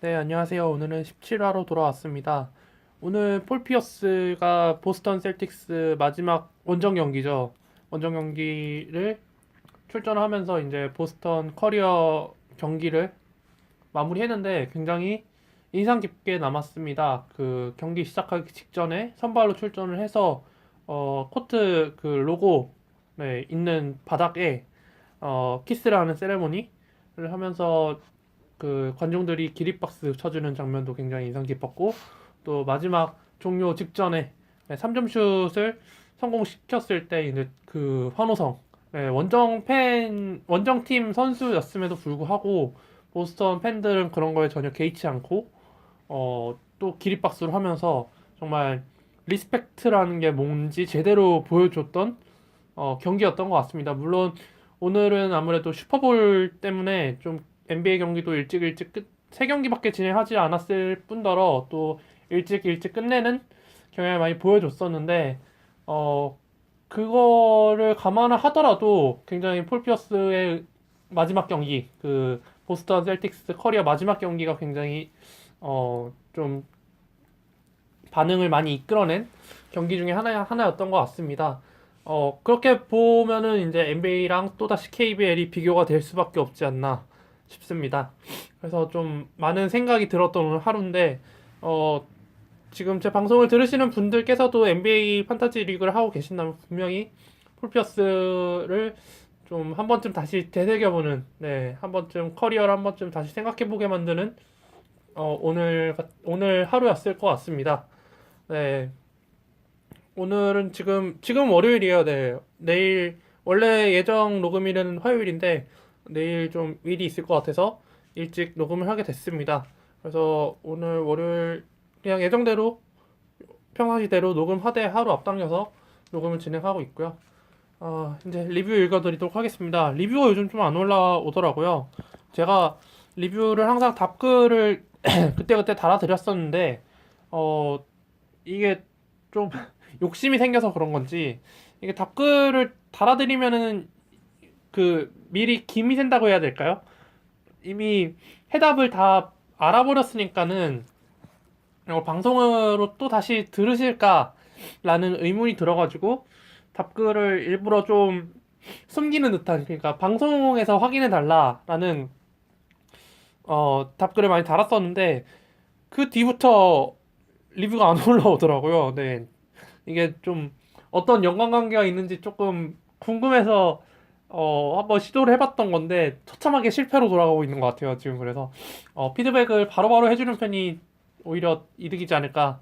네, 안녕하세요. 오늘은 17화로 돌아왔습니다. 오늘 폴 피어스가 보스턴 셀틱스 마지막 원정 경기죠. 원정 경기를 출전하면서 이제 보스턴 커리어 경기를 마무리했는데 굉장히 인상 깊게 남았습니다. 그 경기 시작하기 직전에 선발로 출전을 해서 코트 그 로고 네, 있는 바닥에 키스를 하는 세레모니를 하면서 그 관중들이 기립박수 쳐주는 장면도 굉장히 인상 깊었고 또 마지막 종료 직전에 3점 슛을 성공시켰을 때 이제 그 환호성 원정팀 선수였음에도 불구하고 보스턴 팬들은 그런 거에 전혀 개의치 않고 또 기립박수를 하면서 정말 리스펙트라는 게 뭔지 제대로 보여줬던 경기였던 것 같습니다. 물론 오늘은 아무래도 슈퍼볼 때문에 좀 NBA 경기도 일찍 세 경기밖에 진행하지 않았을 뿐더러 또 일찍 끝내는 경향을 많이 보여줬었는데 어 그거를 감안을 하더라도 굉장히 폴 피어스의 마지막 경기 그 보스턴 셀틱스 커리어 마지막 경기가 굉장히 좀 반응을 많이 이끌어낸 경기 중에 하나였던 것 같습니다. 그렇게 보면은 이제 NBA랑 또다시 KBL이 비교가 될 수밖에 없지 않나 싶습니다. 그래서 좀 많은 생각이 들었던 오늘 하루인데, 지금 제 방송을 들으시는 분들께서도 NBA 판타지 리그를 하고 계신다면 분명히 폴피어스를 좀 한 번쯤 다시 되새겨보는, 네, 한 번쯤 커리어를 한 번쯤 다시 생각해보게 만드는 오늘 하루였을 것 같습니다. 네, 오늘은 지금 월요일이에요. 네. 내일 원래 예정 녹음일은 화요일인데 내일 좀 일이 있을 것 같아서 일찍 녹음을 하게 됐습니다. 그래서 오늘 월요일 그냥 예정대로 평상시대로 녹음하되 하루 앞당겨서 녹음을 진행하고 있고요. 이제 리뷰 읽어드리도록 하겠습니다. 리뷰가 요즘 좀 안 올라오더라고요. 제가 리뷰를 항상 답글을 그때그때 달아드렸었는데 어, 이게 좀 욕심이 생겨서 그런 건지 이게 답글을 달아드리면은 그 미리 김이 샌다고 해야 될까요? 이미 해답을 다 알아버렸으니까는 이걸 방송으로 또 다시 들으실까라는 의문이 들어가지고 답글을 일부러 좀 숨기는 듯한 그러니까 방송에서 확인해 달라라는 답글을 많이 달았었는데 그 뒤부터 리뷰가 안 올라오더라고요. 네. 이게 좀 어떤 연관관계가 있는지 조금 궁금해서 한번 시도를 해봤던 건데 처참하게 실패로 돌아가고 있는 것 같아요 지금. 그래서 피드백을 바로바로 해주는 편이 오히려 이득이지 않을까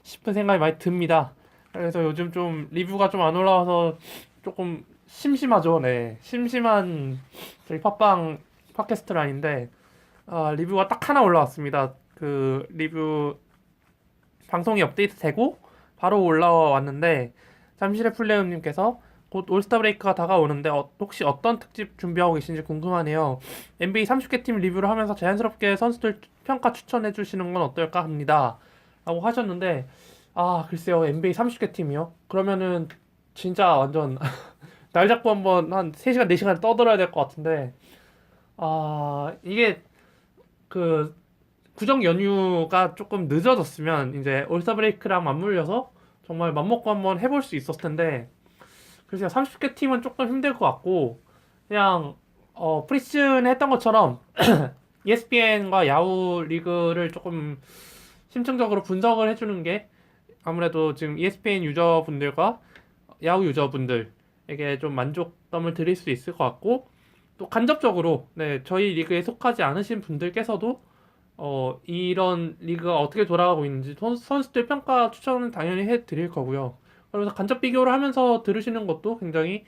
싶은 생각이 많이 듭니다. 그래서 요즘 좀 리뷰가 좀 안 올라와서 조금 심심하죠. 네, 심심한 저희 팟빵 팟캐스트 라인데 리뷰가 딱 하나 올라왔습니다. 그 리뷰 방송이 업데이트되고 바로 올라와 왔는데 잠실의 플레이어님께서 곧 올스타 브레이크가 다가오는데 혹시 어떤 특집 준비하고 계신지 궁금하네요. NBA 30개 팀 리뷰를 하면서 자연스럽게 선수들 평가 추천해 주시는 건 어떨까 합니다. 라고 하셨는데 글쎄요. NBA 30개 팀이요? 그러면은 진짜 완전 날 잡고 한번 한 3시간 4시간 떠들어야 될 것 같은데 이게 그 구정 연휴가 조금 늦어졌으면 이제 올스타 브레이크랑 맞물려서 정말 맘먹고 한번 해볼 수 있었을 텐데 글쎄요. 30개 팀은 조금 힘들 것 같고 그냥 프리시즌 했던 것처럼 ESPN과 야후 리그를 조금 심층적으로 분석을 해주는 게 아무래도 지금 ESPN 유저분들과 야후 유저분들에게 좀 만족감을 드릴 수 있을 것 같고 또 간접적으로 네, 저희 리그에 속하지 않으신 분들께서도 이런 리그가 어떻게 돌아가고 있는지 선수들 평가 추천은 당연히 해드릴 거고요. 그래서 간접 비교를 하면서 들으시는 것도 굉장히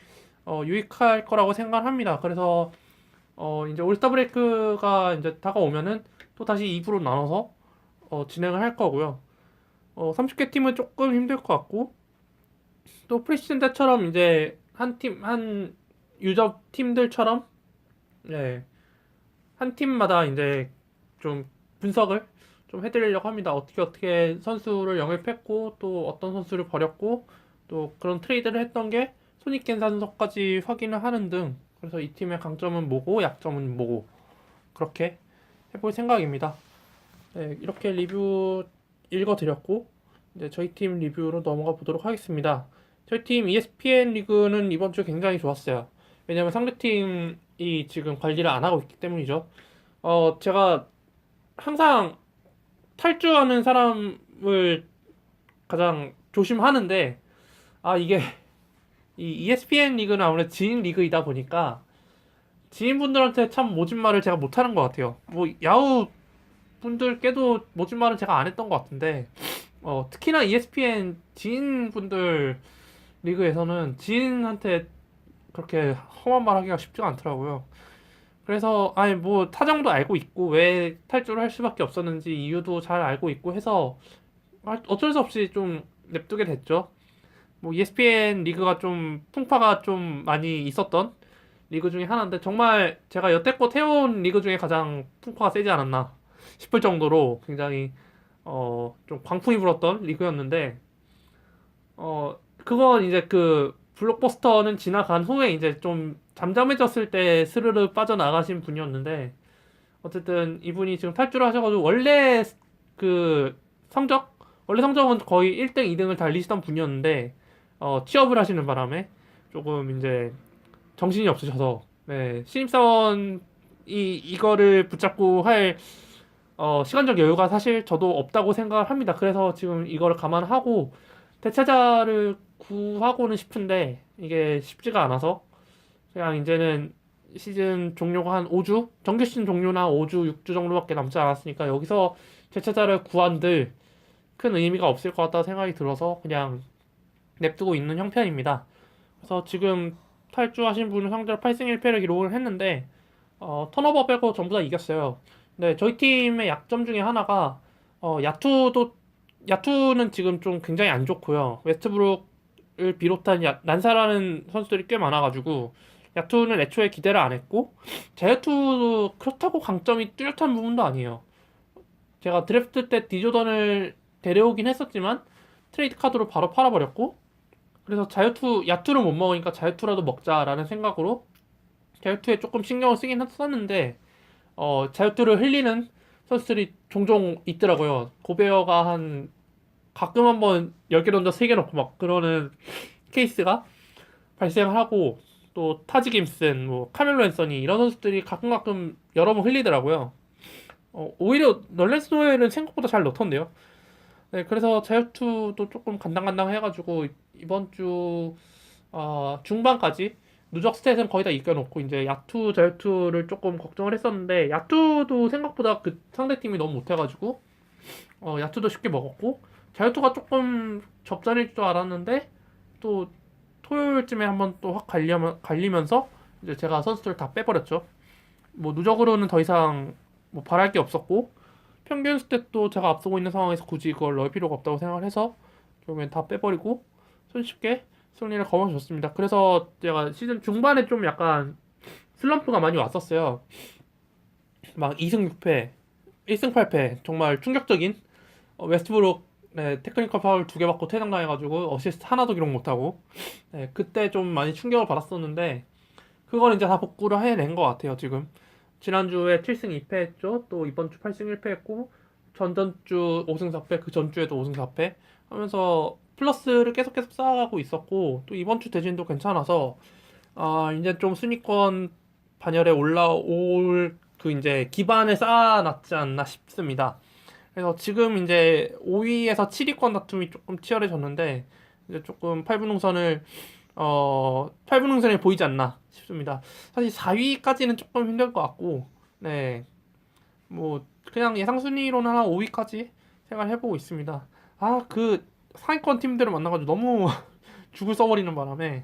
유익할 거라고 생각합니다. 그래서 이제 올스타 브레이크가 이제 다가오면은 또 다시 2부로 나눠서 진행을 할 거고요. 30개 팀은 조금 힘들 것 같고 또 프리시즌 때처럼 이제 한 유저 팀들처럼 네, 한 팀마다 이제 좀 분석을 좀 해드리려고 합니다. 어떻게 선수를 영입했고 또 어떤 선수를 버렸고 또 그런 트레이드를 했던 게 손익계 산서까지 확인을 하는 등 그래서 이 팀의 강점은 뭐고 약점은 뭐고 그렇게 해볼 생각입니다. 네, 이렇게 리뷰 읽어드렸고 이제 저희 팀 리뷰로 넘어가 보도록 하겠습니다. 저희 팀 ESPN 리그는 이번 주 굉장히 좋았어요. 왜냐면 상대팀이 지금 관리를 안 하고 있기 때문이죠. 제가 항상 탈주하는 사람을 가장 조심하는데 이게 이 ESPN 리그는 아무래도 지인 리그이다 보니까 지인분들한테 참 모진 말을 제가 못하는 것 같아요. 뭐 야후 분들께도 모진 말은 제가 안 했던 것 같은데 특히나 ESPN 지인분들 리그에서는 지인한테 그렇게 험한 말 하기가 쉽지가 않더라고요. 그래서 아니 뭐 사정도 알고 있고 왜 탈주를 할 수밖에 없었는지 이유도 잘 알고 있고 해서 어쩔 수 없이 좀 냅두게 됐죠. 뭐 ESPN 리그가 좀 풍파가 좀 많이 있었던 리그 중에 하나인데 정말 제가 여태껏 해온 리그 중에 가장 풍파가 세지 않았나 싶을 정도로 굉장히 좀 광풍이 불었던 리그였는데 그건 이제 그 블록버스터는 지나간 후에 이제 좀 잠잠해졌을 때 스르르 빠져나가신 분이었는데 어쨌든 이분이 지금 탈주를 하셔가지고 그 성적 원래 성적은 거의 1등, 2등을 달리시던 분이었는데 취업을 하시는 바람에 조금 이제 정신이 없으셔서 네, 신입사원이 이거를 붙잡고 할 시간적 여유가 사실 저도 없다고 생각을 합니다. 그래서 지금 이거를 감안하고 대체자를 구하고는 싶은데 이게 쉽지가 않아서 그냥 이제는 시즌 종료가 한 5주? 정규 시즌 종료나 5주, 6주 정도밖에 남지 않았으니까 여기서 대체자를 구한들 큰 의미가 없을 것 같다는 생각이 들어서 그냥 냅두고 있는 형편입니다. 그래서 지금 탈주하신 분을 상대로 8승 1패를 기록을 했는데 턴오버 빼고 전부 다 이겼어요. 네, 저희 팀의 약점 중에 하나가 야투는 지금 좀 굉장히 안 좋고요. 웨스트브룩을 비롯한 난사라는 선수들이 꽤 많아가지고 야투는 애초에 기대를 안 했고 자유투도 그렇다고 강점이 뚜렷한 부분도 아니에요. 제가 드래프트 때 디조던을 데려오긴 했었지만 트레이드 카드로 바로 팔아버렸고 그래서 야투를 못 먹으니까 자유투라도 먹자라는 생각으로 자유투에 조금 신경을 쓰긴 했었는데 자유투를 흘리는 선수들이 종종 있더라고요. 고베어가 가끔 한번 10개 던져 3개 넣고 막 그러는 케이스가 발생을 하고 또 타지 김슨, 뭐 카멜로 앤서니 이런 선수들이 가끔 여러 번 흘리더라고요. 오히려 널렌스 노엘은 생각보다 잘 넣던데요. 네, 그래서 자유투도 조금 간당간당 해가지고 이번 주 중반까지 누적 스탯은 거의 다 이겨놓고 이제 자유투를 조금 걱정을 했었는데 야투도 생각보다 그 상대팀이 너무 못해가지고 야투도 쉽게 먹었고 자유투가 조금 접전일 줄 알았는데 또 토요일쯤에 한번 또 확 갈리면서 이제 제가 선수들 다 빼버렸죠. 뭐 누적으로는 더 이상 뭐 바랄 게 없었고 평균 스탯도 제가 앞서고 있는 상황에서 굳이 그걸 넣을 필요가 없다고 생각을 해서 결국엔 다 빼버리고 손쉽게 승리를 거머쥐었습니다. 그래서 제가 시즌 중반에 좀 약간 슬럼프가 많이 왔었어요. 막 2승 6패, 1승 8패 정말 충격적인 웨스트브룩 네, 테크니컬 파울 2개 받고 퇴장당해가지고 어시스트 하나도 기록 못하고 네, 그때 좀 많이 충격을 받았었는데 그걸 이제 다 복구를 해낸 것 같아요 지금. 지난주에 7승 2패 했죠. 또 이번 주 8승 1패 했고 전전주 5승 4패 그 전주에도 5승 4패 하면서 플러스를 계속 쌓아가고 있었고 또 이번 주 대진도 괜찮아서 이제 좀 순위권 반열에 올라올 그 이제 기반을 쌓아놨지 않나 싶습니다. 그래서 지금 이제 5위에서 7위권 다툼이 조금 치열해졌는데 이제 조금 8분흥선에 보이지 않나 싶습니다. 사실 4위까지는 조금 힘들 것 같고, 네, 뭐 그냥 예상 순위로는 한 5위까지 생각해보고 있습니다. 그 상위권 팀들을 만나가지고 너무 죽을 써버리는 바람에,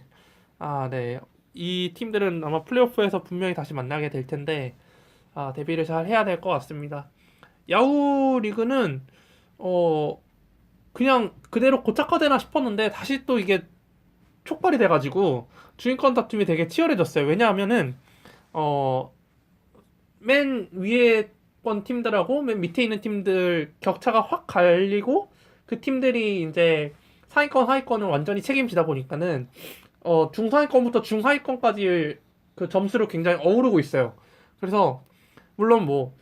네, 이 팀들은 아마 플레이오프에서 분명히 다시 만나게 될 텐데, 대비를 잘 해야 될 것 같습니다. 야후 리그는 그냥 그대로 고착화되나 싶었는데 다시 또 이게 촉발이 돼가지고 주인권 다툼이 되게 치열해졌어요. 왜냐하면은 맨 위에 번 팀들하고 맨 밑에 있는 팀들 격차가 확 갈리고 그 팀들이 이제 상위권 하위권을 완전히 책임지다 보니까는 중상위권부터 중하위권까지 그 점수로 굉장히 어우르고 있어요. 그래서 물론 뭐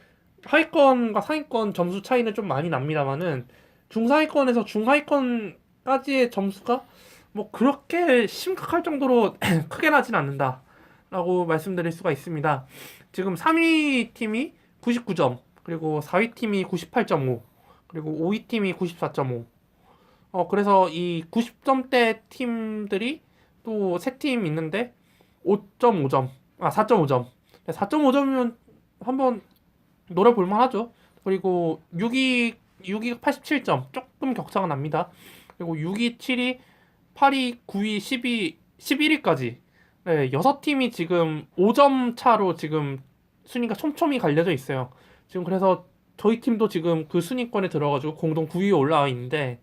하위권과 상위권 점수 차이는 좀 많이 납니다만은 중상위권에서 중하위권까지의 점수가 뭐 그렇게 심각할 정도로 크게 나진 않는다라고 말씀드릴 수가 있습니다. 지금 3위 팀이 99점, 그리고 4위 팀이 98.5, 그리고 5위 팀이 94.5. 그래서 이 90점대 팀들이 또 세 팀 있는데 5.5점, 4.5점. 4.5점이면 한번 노려볼만 하죠. 그리고 6위가 87점. 조금 격차가 납니다. 그리고 6위, 7위, 8위, 9위, 10위, 11위까지. 네, 6팀이 지금 5점 차로 지금 순위가 촘촘히 갈려져 있어요. 지금 그래서 저희 팀도 지금 그 순위권에 들어가지고 공동 9위에 올라와 있는데,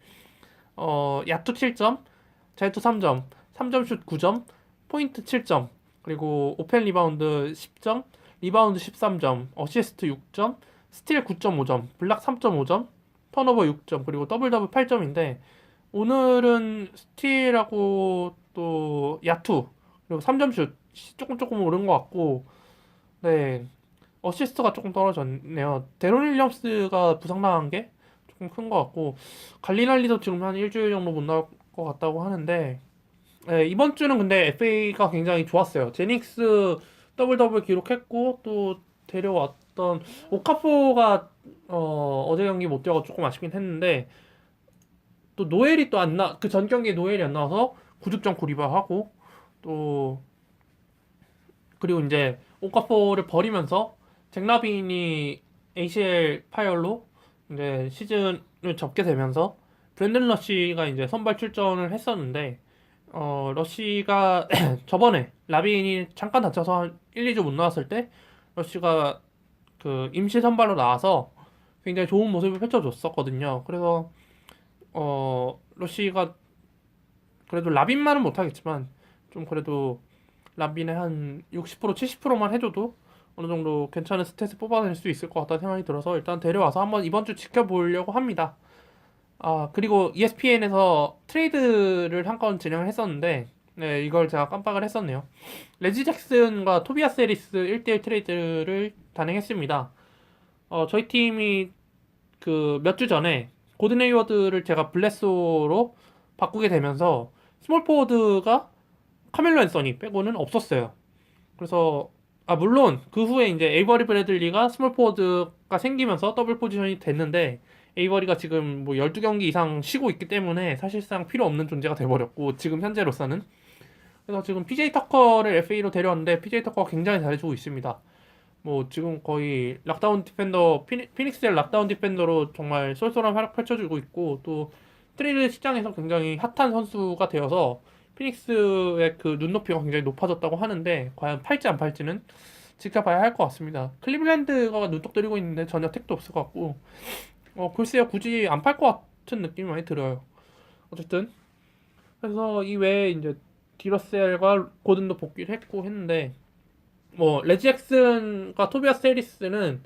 야투 7점, 자유투 3점, 3점 슛 9점, 포인트 7점, 그리고 오펜 리바운드 10점, 리바운드 13점, 어시스트 6점, 스틸 9.5점, 블락 3.5점, 턴오버 6점, 그리고 더블 더블 8점인데 오늘은 스틸하고 또 야투 그리고 3점 슛 조금 오른 것 같고, 네, 어시스트가 조금 떨어졌네요. 데론 윌리엄스가 부상당한 게 조금 큰 것 같고, 갈리날리도 지금 한 일주일 정도 못 나올 것 같다고 하는데, 네, 이번 주는 근데 FA가 굉장히 좋았어요. 제닉스 더블 더블 기록했고 또 데려왔던 오카포가 어제 경기 못 뛰어가 조금 아쉽긴 했는데, 또 노엘이 또 안 나, 그 전 경기에 노엘이 안 나와서 9득점 9리바하고, 또 그리고 이제 오카포를 버리면서 잭라빈이 ACL 파열로 이제 시즌을 접게 되면서 브랜든 러시가 이제 선발 출전을 했었는데, 러시가 저번에 라빈이 잠깐 다쳐서 한 1, 2주 못 나왔을 때 러시가 그 임시 선발로 나와서 굉장히 좋은 모습을 펼쳐줬었거든요. 그래서 러시가 그래도 라빈만은 못하겠지만 좀 그래도 라빈의 한 60% 70%만 해줘도 어느 정도 괜찮은 스탯을 뽑아낼 수 있을 것 같다는 생각이 들어서 일단 데려와서 한번 이번 주 지켜보려고 합니다. 아, 그리고 ESPN에서 트레이드를 한 건 진행을 했었는데, 네, 이걸 제가 깜빡을 했었네요. 레지 잭슨과 토비아스 해리스 1대1 트레이드를 단행했습니다. 저희 팀이 그 몇 주 전에 고든 헤이워드를 제가 블레소로 바꾸게 되면서 스몰 포워드가 카멜로 앤서니 빼고는 없었어요. 그래서 물론 그 후에 이제 에이버리 브래들리가 스몰 포워드가 생기면서 더블 포지션이 됐는데, 에이버리가 지금 뭐 12경기 이상 쉬고 있기 때문에 사실상 필요 없는 존재가 돼버렸고, 지금 현재로서는. 그래서 지금 PJ 터커를 FA로 데려왔는데 PJ 터커가 굉장히 잘해주고 있습니다. 뭐 지금 거의 락다운 디펜더, 피닉스의 락다운 디펜더로 정말 쏠쏠한 활약 펼쳐주고 있고, 또 트레이드 시장에서 굉장히 핫한 선수가 되어서 피닉스의 그 눈높이가 굉장히 높아졌다고 하는데, 과연 팔지 안 팔지는 지켜봐야 할 것 같습니다. 클리블랜드가 눈독 들이고 있는데 전혀 택도 없을 것 같고, 글쎄요, 굳이 안 팔 것 같은 느낌이 많이 들어요. 어쨌든 그래서 이 외에 이제 디러셀과 고든도 복귀를 했고 했는데, 뭐 레지 잭슨과 토비아스 해리스는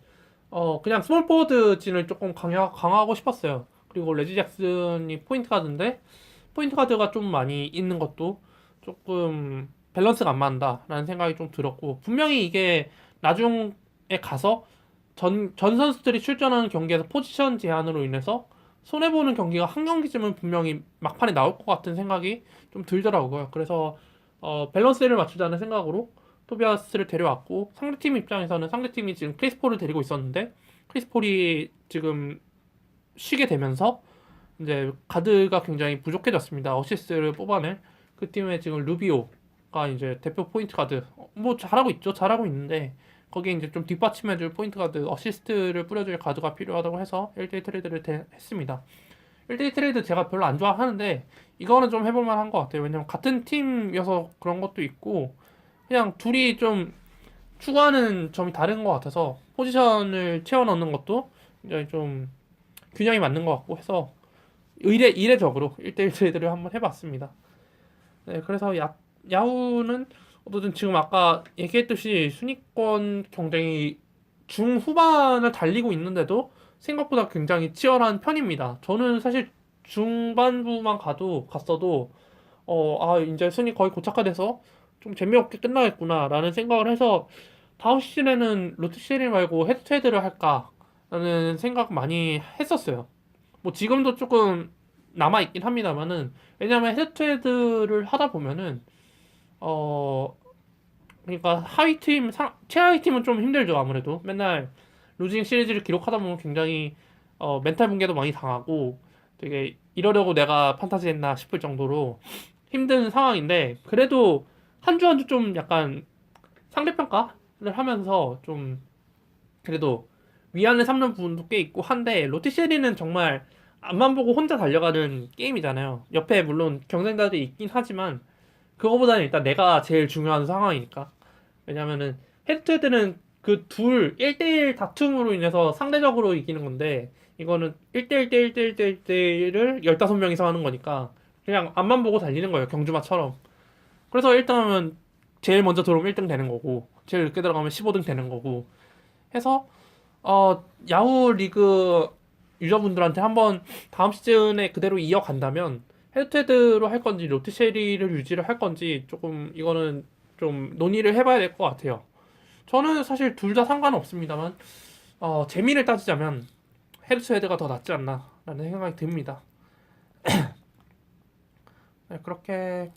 그냥 스몰 포워드 진을 조금 강화하고 싶었어요. 그리고 레지 잭슨이 포인트 가드인데 포인트 가드가 좀 많이 있는 것도 조금 밸런스가 안 맞는다라는 생각이 좀 들었고, 분명히 이게 나중에 가서 전 선수들이 출전하는 경기에서 포지션 제한으로 인해서 손해보는 경기가 한 경기쯤은 분명히 막판에 나올 것 같은 생각이 좀 들더라고요. 그래서 밸런스를 맞추자는 생각으로 토비아스를 데려왔고, 상대팀 입장에서는 상대팀이 지금 크리스폴을 데리고 있었는데 크리스폴이 지금 쉬게 되면서 이제 가드가 굉장히 부족해졌습니다. 어시스트를 뽑아낼 그 팀의 지금 루비오가 이제 대표 포인트 가드, 뭐 잘하고 있죠. 잘하고 있는데 거기에 이제 좀 뒷받침해줄 포인트 가드, 어시스트를 뿌려줄 가드가 필요하다고 해서 1대1 트레이드를 했습니다. 1대1 트레이드 제가 별로 안 좋아하는데 이거는 좀 해볼 만한 것 같아요. 왜냐면 같은 팀이어서 그런 것도 있고, 그냥 둘이 좀 추구하는 점이 다른 것 같아서 포지션을 채워 넣는 것도 굉장히 좀 균형이 맞는 것 같고 해서 이례적으로 1대1 트레이드를 한번 해봤습니다. 네, 그래서 야후는 어쨌든 지금 아까 얘기했듯이 순위권 경쟁이 중후반을 달리고 있는데도 생각보다 굉장히 치열한 편입니다. 저는 사실 중반부만 갔어도 이제 순위 거의 고착화돼서 좀 재미없게 끝나겠구나라는 생각을 해서 다음 시즌에는 로트 시리 말고 헤드투헤드를 할까 라는 생각 많이 했었어요. 뭐 지금도 조금 남아 있긴 합니다만은, 왜냐면 헤드투헤드를 하다 보면은 어 그러니까 최하위 팀은 좀 힘들죠. 아무래도 맨날 루징 시리즈를 기록하다 보면 굉장히 멘탈 붕괴도 많이 당하고, 되게 이러려고 내가 판타지 했나 싶을 정도로 힘든 상황인데, 그래도 한 주 한 주 좀 약간 상대평가를 하면서 좀 그래도 위안을 삼는 부분도 꽤 있고 한데, 로티쉐리는 정말 앞만 보고 혼자 달려가는 게임이잖아요. 옆에 물론 경쟁자들이 있긴 하지만 그거보다는 일단 내가 제일 중요한 상황이니까. 왜냐면은 헤드투헤드는 그 둘 1대1 다툼으로 인해서 상대적으로 이기는 건데, 이거는 1대1대1대1대1을 15명이서 하는 거니까 그냥 앞만 보고 달리는 거예요. 경주마처럼. 그래서 1등 하면 제일 먼저 들어오면 1등 되는 거고, 제일 늦게 들어가면 15등 되는 거고 해서 야후 리그 유저분들한테 한번 다음 시즌에 그대로 이어간다면 헤드투헤드로 할 건지 로티쉐리를 유지를 할 건지 조금 이거는 좀 논의를 해봐야 될 것 같아요. 저는 사실 둘 다 상관은 없습니다만 재미를 따지자면 헤드투헤드가 더 낫지 않나라는 생각이 듭니다. 네, 그렇게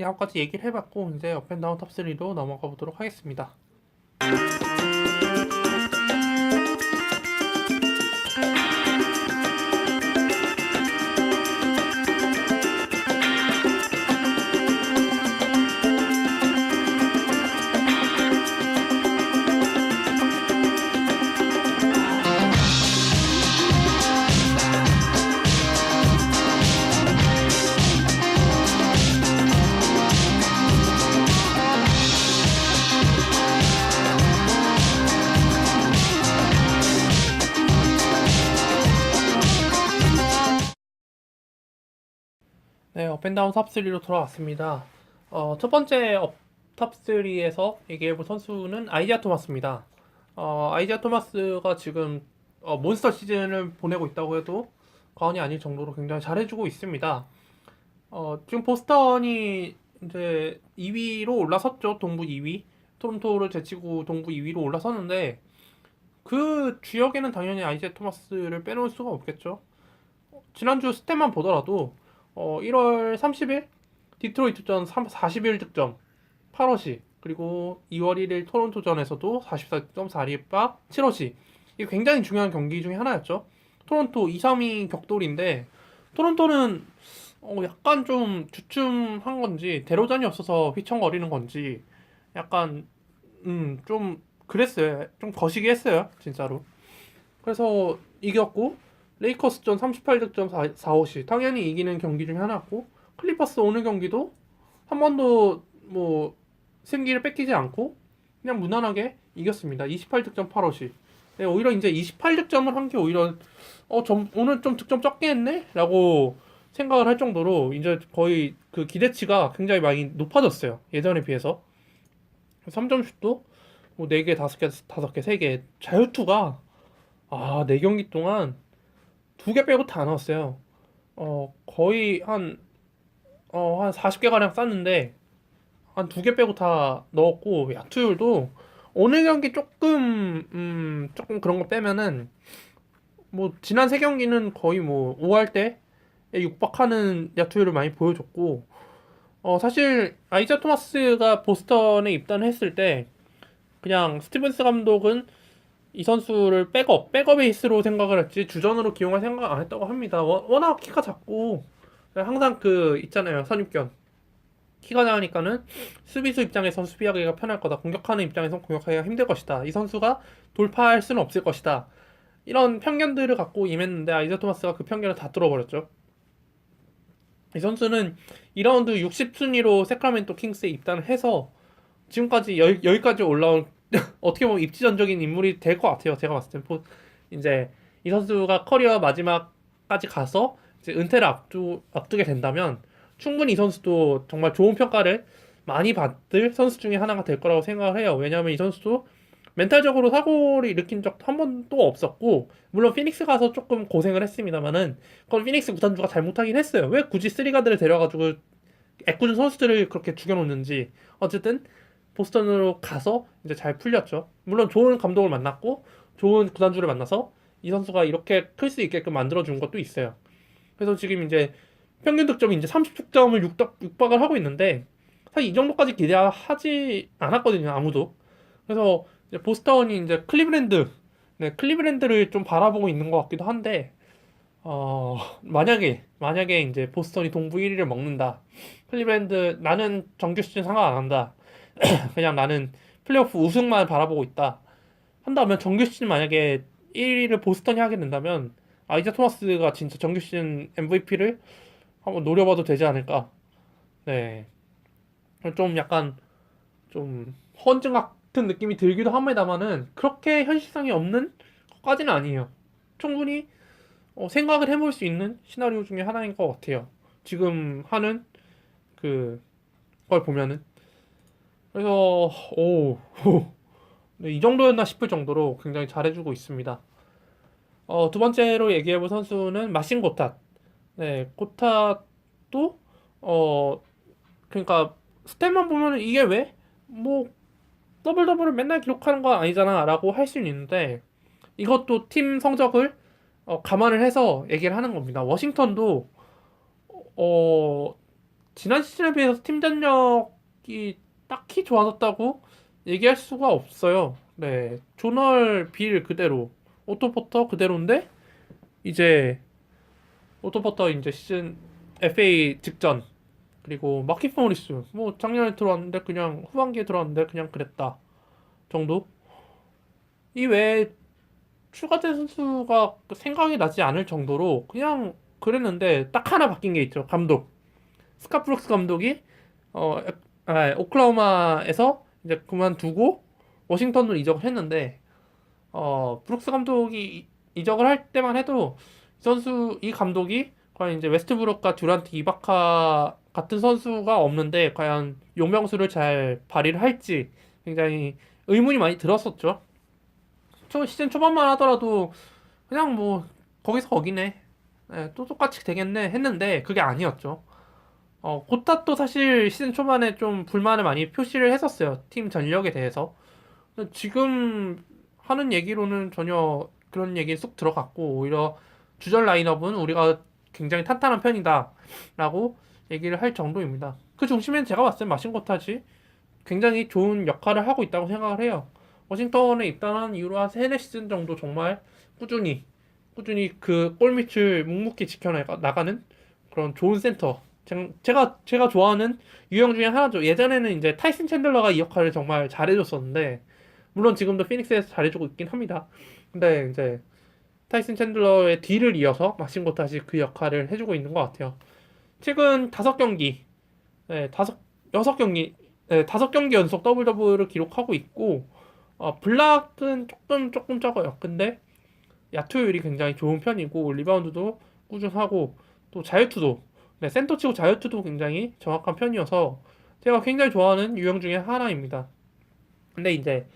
여러 가지 얘기를 해봤고 이제 업앤다운 탑3로 넘어가 보도록 하겠습니다. 네, 업앤다운 탑3로 돌아왔습니다. 첫 번째 탑3에서 얘기해볼 선수는 아이지아 토마스입니다. 아이지아 토마스가 지금 몬스터 시즌을 보내고 있다고 해도 과언이 아닐 정도로 굉장히 잘해주고 있습니다. 지금 보스턴이 이제 2위로 올라섰죠. 동부 2위. 토론토를 제치고 동부 2위로 올라섰는데, 그 주역에는 당연히 아이지아 토마스를 빼놓을 수가 없겠죠. 지난주 스탯만 보더라도 1월 30일 디트로이트전 41득점 8어시, 그리고 2월 1일 토론토전에서도 44득점 4리바 7어시. 이게 굉장히 중요한 경기 중에 하나였죠. 토론토 2-3위 격돌인데, 토론토는 약간 좀 주춤한 건지 데로잔이 없어서 휘청거리는 건지 약간 좀 그랬어요. 좀 거시기 했어요, 진짜로. 그래서 이겼고, 레이커스전 38득점 4호시 당연히 이기는 경기 중에 하나였고, 클리퍼스 오늘 경기도 한 번도 뭐 승기를 뺏기지 않고 그냥 무난하게 이겼습니다. 28득점 8호시. 네, 오히려 이제 28득점을 한 게 오히려 오늘 좀 득점 적게 했네? 라고 생각을 할 정도로 이제 거의 그 기대치가 굉장히 많이 높아졌어요. 예전에 비해서. 3점 슛도 뭐 4개, 5개, 5개, 3개. 자유투가 4경기 동안 2개 빼고 다 넣었어요. 거의 한 40개 가량 쐈는데 한 2개 빼고 다 넣었고, 야투율도 오늘 경기 조금 그런 거 빼면은 뭐 지난 3경기는 거의 뭐 5할 때에 육박하는 야투율을 많이 보여줬고, 사실 아이자 토마스가 보스턴에 입단했을 때 그냥 스티븐스 감독은 이 선수를 백업 베이스로 생각을 했지 주전으로 기용할 생각 안 했다고 합니다. 워낙 키가 작고 항상 그 있잖아요, 선입견. 키가 작으니까는 수비수 입장에서 수비하기가 편할 거다. 공격하는 입장에서 공격하기가 힘들 것이다. 이 선수가 돌파할 수는 없을 것이다. 이런 편견들을 갖고 임했는데 아이자 토마스가 그 편견을 다 뚫어버렸죠. 이 선수는 2라운드 60순위로 세크라멘토 킹스에 입단을 해서 지금까지 여기까지 올라온 어떻게 보면 입지전적인 인물이 될 것 같아요. 제가 봤을 때 이제 이 선수가 커리어 마지막까지 가서 이제 은퇴를 앞두게 된다면 충분히 이 선수도 정말 좋은 평가를 많이 받을 선수 중에 하나가 될 거라고 생각을 해요. 왜냐하면 이 선수도 멘탈적으로 사고를 일으킨 적도 한 번도 없었고, 물론 피닉스 가서 조금 고생을 했습니다만은 그건 피닉스 구단주가 잘못하긴 했어요. 왜 굳이 쓰리가드를 데려가지고 애꿎은 선수들을 그렇게 죽여놓는지. 어쨌든 보스턴으로 가서 이제 잘 풀렸죠. 물론 좋은 감독을 만났고 좋은 구단주를 만나서 이 선수가 이렇게 클 수 있게끔 만들어준 것도 있어요. 그래서 지금 이제 평균 득점이 이제 30득점을 육박을 하고 있는데 사실 이 정도까지 기대하지 않았거든요, 아무도. 그래서 이제 보스턴이 이제 클리브랜드를 좀 바라보고 있는 것 같기도 한데 만약에 이제 보스턴이 동부 1위를 먹는다. 클리브랜드 나는 정규 시즌 상관 안 한다. 그냥 나는 플레이오프 우승만 바라보고 있다. 한다면 정규 시즌 만약에 1위를 보스턴이 하게 된다면 아이자 토마스가 진짜 정규 시즌 MVP를 한번 노려봐도 되지 않을까. 네. 좀 약간 좀 헌증 같은 느낌이 들기도 합니다만은 그렇게 현실성이 없는 것까지는 아니에요. 충분히 생각을 해볼 수 있는 시나리오 중에 하나인 것 같아요. 지금 하는 그 걸 보면은. 그래서 네, 이 정도였나 싶을 정도로 굉장히 잘해주고 있습니다. 두 번째로 얘기해볼 선수는 마신 고탓. 네, 고탓도 어 그러니까 스탯만 보면은 이게 왜? 뭐 더블 더블을 맨날 기록하는 건 아니잖아라고 할 수는 있는데 이것도 팀 성적을 감안을 해서 얘기를 하는 겁니다. 워싱턴도 어 지난 시즌에 비해서 팀 전력이 딱히 좋아졌다고 얘기할 수가 없어요. 네, 조널 빌 그대로, 오토 포터 그대로인데 이제 오토 포터 이제 시즌 FA 직전 그리고 마키프 모리스 뭐 작년에 들어왔는데 그냥 후반기에 들어왔는데 그냥 그랬다 정도. 이 외에 추가된 선수가 생각이 나지 않을 정도로 그냥 그랬는데 딱 하나 바뀐 게 있죠. 감독. 스카 프룩스 감독이 어, 오클라호마에서 이제 그만두고 워싱턴으로 이적을 했는데 브룩스 감독이 이적을 할 때만 해도 이 감독이 과연 이제 웨스트브룩과 듀란트, 이바카 같은 선수가 없는데 과연 용병수를 잘 발휘를 할지 굉장히 의문이 많이 들었었죠. 시즌 초반만 하더라도 그냥 뭐 거기서 거기네. 네, 또 똑같이 되겠네 했는데 그게 아니었죠. 고탓도 사실 시즌 초반에 좀 불만을 많이 표시를 했었어요. 팀 전력에 대해서. 근데 지금 하는 얘기로는 전혀 그런 얘기 쑥 들어갔고, 오히려 주전 라인업은 우리가 굉장히 탄탄한 편이다. 라고 얘기를 할 정도입니다. 그 중심엔 제가 봤을 때 마신 고탓이 굉장히 좋은 역할을 하고 있다고 생각을 해요. 워싱턴에 입단한 이후로 한 세네 시즌 정도 정말 꾸준히 그 골밑을 묵묵히 지켜나가는 그런 좋은 센터. 제가 좋아하는 유형 중에 하나죠. 예전에는 이제 타이슨 챈들러가 이 역할을 정말 잘해줬었는데, 물론 지금도 피닉스에서 잘해주고 있긴 합니다. 근데 이제 타이슨 챈들러의 뒤를 이어서 마신고 다시 그 역할을 해주고 있는 것 같아요. 최근 5경기, 네, 6경기, 네, 5경기 연속 더블 더블을 기록하고 있고, 블락은 조금 적어요. 근데 야투율이 굉장히 좋은 편이고 리바운드도 꾸준하고 또 자유투도 네, 센터 치고 자유투도 굉장히 정확한 편이어서 제가 굉장히 좋아하는 유형 중에 하나입니다. 근데 이제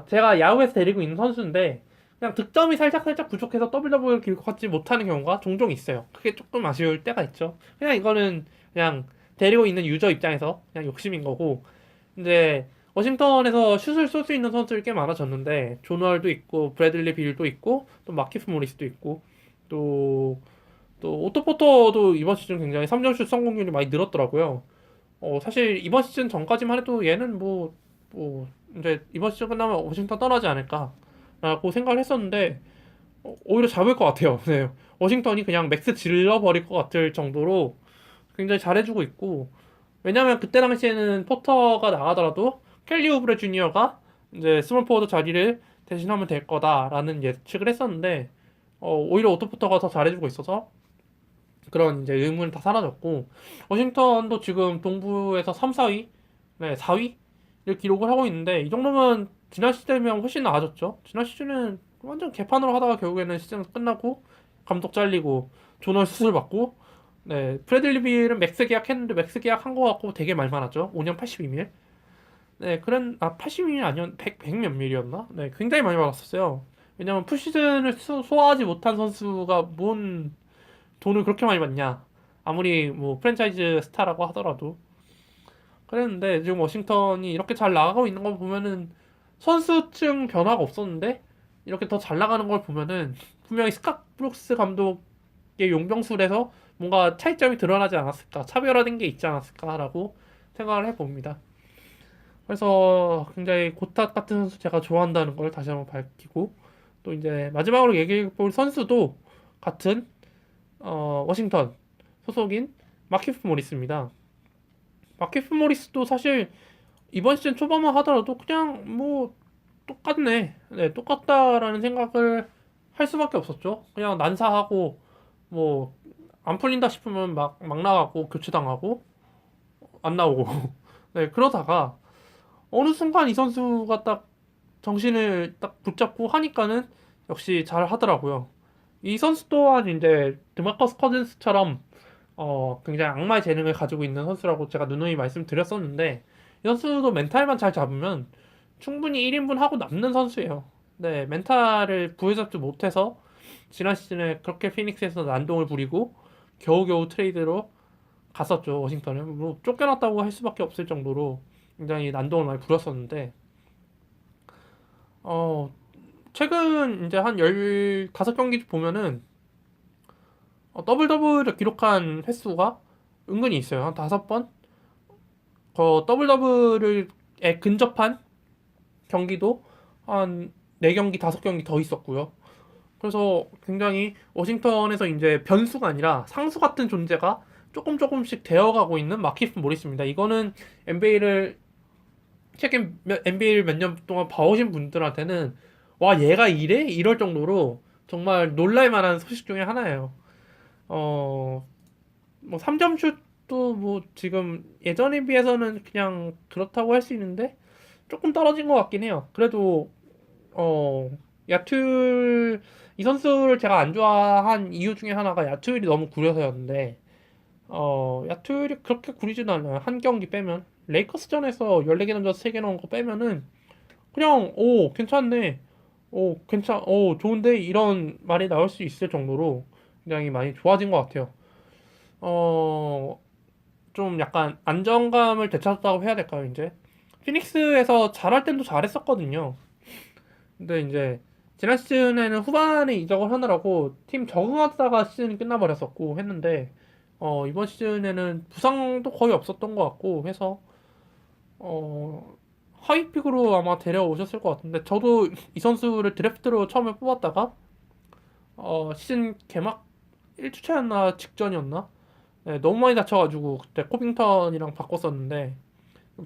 제가 야구에서 데리고 있는 선수인데 그냥 득점이 살짝 부족해서 더블 더블 기록하지 못하는 경우가 종종 있어요. 그게 조금 아쉬울 때가 있죠. 그냥 이거는 그냥 데리고 있는 유저 입장에서 그냥 욕심인 거고. 근데 워싱턴에서 슛을 쏠 수 있는 선수들이 꽤 많아졌는데 조널도 있고 브래들리 빌도 있고 또 마키프 모리스도 있고 또 오토 포터도 이번 시즌 굉장히 3점슛 성공률이 많이 늘었더라고요. 사실 이번 시즌 전까지만 해도 얘는 뭐 이제 이번 시즌 끝나면 워싱턴 떠나지 않을까라고 생각을 했었는데 오히려 잡을 것 같아요. 네. 워싱턴이 그냥 맥스 질러버릴 것 같을 정도로 굉장히 잘해주고 있고 왜냐면 그때 당시에는 포터가 나가더라도 켈리 우브레 주니어가 이제 스몰 포워드 자리를 대신하면 될 거다라는 예측을 했었는데 오히려 오토 포터가 더 잘해주고 있어서 그런 이제 의문이 다 사라졌고 워싱턴도 지금 동부에서 3, 4위, 네 4위를 기록을 하고 있는데 이 정도면 지난 시즌이면 훨씬 나아졌죠. 지난 시즌은 완전 개판으로 하다가 결국에는 시즌 끝나고 감독 잘리고 조널 수술 받고 네 프레들리 빌은 맥스 계약했는데 맥스 계약한 거 같고 되게 말 많았죠. 5년 82밀. 네 그런 82밀이 아니었 100 몇 밀이었나? 네 굉장히 많이 받았었어요. 왜냐면 풀시즌을 소화하지 못한 선수가 뭔 돈을 그렇게 많이 받냐. 아무리 뭐 프랜차이즈 스타라고 하더라도. 그랬는데 지금 워싱턴이 이렇게 잘 나가고 있는 거 보면은 선수층 변화가 없었는데 이렇게 더 잘 나가는 걸 보면은 분명히 스캇 브룩스 감독의 용병술에서 뭔가 차이점이 드러나지 않았을까, 차별화된 게 있지 않았을까라고 생각을 해봅니다. 그래서 굉장히 고탓 같은 선수 제가 좋아한다는 걸 다시 한번 밝히고, 또 이제 마지막으로 얘기해 볼 선수도 같은 워싱턴 소속인 마키프 모리스입니다. 마키프 모리스도 사실 이번 시즌 초반만 하더라도 그냥 뭐 똑같네, 네, 똑같다라는 생각을 할 수밖에 없었죠. 그냥 난사하고 뭐 안 풀린다 싶으면 막 나가고 교체당하고 안 나오고 네, 그러다가 어느 순간 이 선수가 딱 정신을 딱 붙잡고 하니까는 역시 잘 하더라고요. 이 선수 또한 이제 드마커스 커즌스처럼 굉장히 악마의 재능을 가지고 있는 선수라고 제가 누누이 말씀드렸었는데, 이 선수도 멘탈만 잘 잡으면 충분히 1인분 하고 남는 선수예요. 네, 멘탈을 부여잡지 못해서 지난 시즌에 그렇게 피닉스에서 난동을 부리고 겨우겨우 트레이드로 갔었죠. 워싱턴에 뭐 쫓겨났다고 할 수밖에 없을 정도로 굉장히 난동을 많이 부렸었는데, 어 최근 이제 한 15경기 보면은 더블 더블을 기록한 횟수가 은근히 있어요. 한 5번. 더블 더블에 근접한 경기도 한 4경기, 5경기 더 있었고요. 그래서 굉장히 워싱턴에서 이제 변수가 아니라 상수 같은 존재가 조금씩 되어가고 있는 마키프 모리스입니다. 이거는 NBA를 최근 NBA를 몇 년 동안 봐오신 분들한테는 와 얘가 이래? 이럴 정도로 정말 놀랄 만한 소식 중에 하나예요. 어, 뭐 3점 슛도 뭐 지금 예전에 비해서는 그냥 그렇다고 할 수 있는데 조금 떨어진 것 같긴 해요. 그래도 어, 야툴 이 선수를 제가 안 좋아한 이유 중에 하나가 야투율이 너무 구려서였는데, 야투율이 그렇게 구리지도 않아요. 한 경기 빼면 레이커스전에서 14개 던져서 3개 넣은 거 빼면은 그냥 오 괜찮네, 오 좋은데 이런 말이 나올 수 있을 정도로 굉장히 많이 좋아진 것 같아요. 어, 좀 약간 안정감을 되찾았다고 해야 될까요, 이제? 피닉스에서 잘할 땐도 잘했었거든요. 근데 이제 지난 시즌에는 후반에 이적을 하느라고 팀 적응하다가 시즌이 끝나버렸었고 했는데, 이번 시즌에는 부상도 거의 없었던 것 같고 해서 어, 하이픽으로 아마 데려오셨을 것 같은데, 저도 이 선수를 드래프트로 처음에 뽑았다가 시즌 개막 1주차였나 직전이었나, 네, 너무 많이 다쳐가지고 그때 코빙턴이랑 바꿨었는데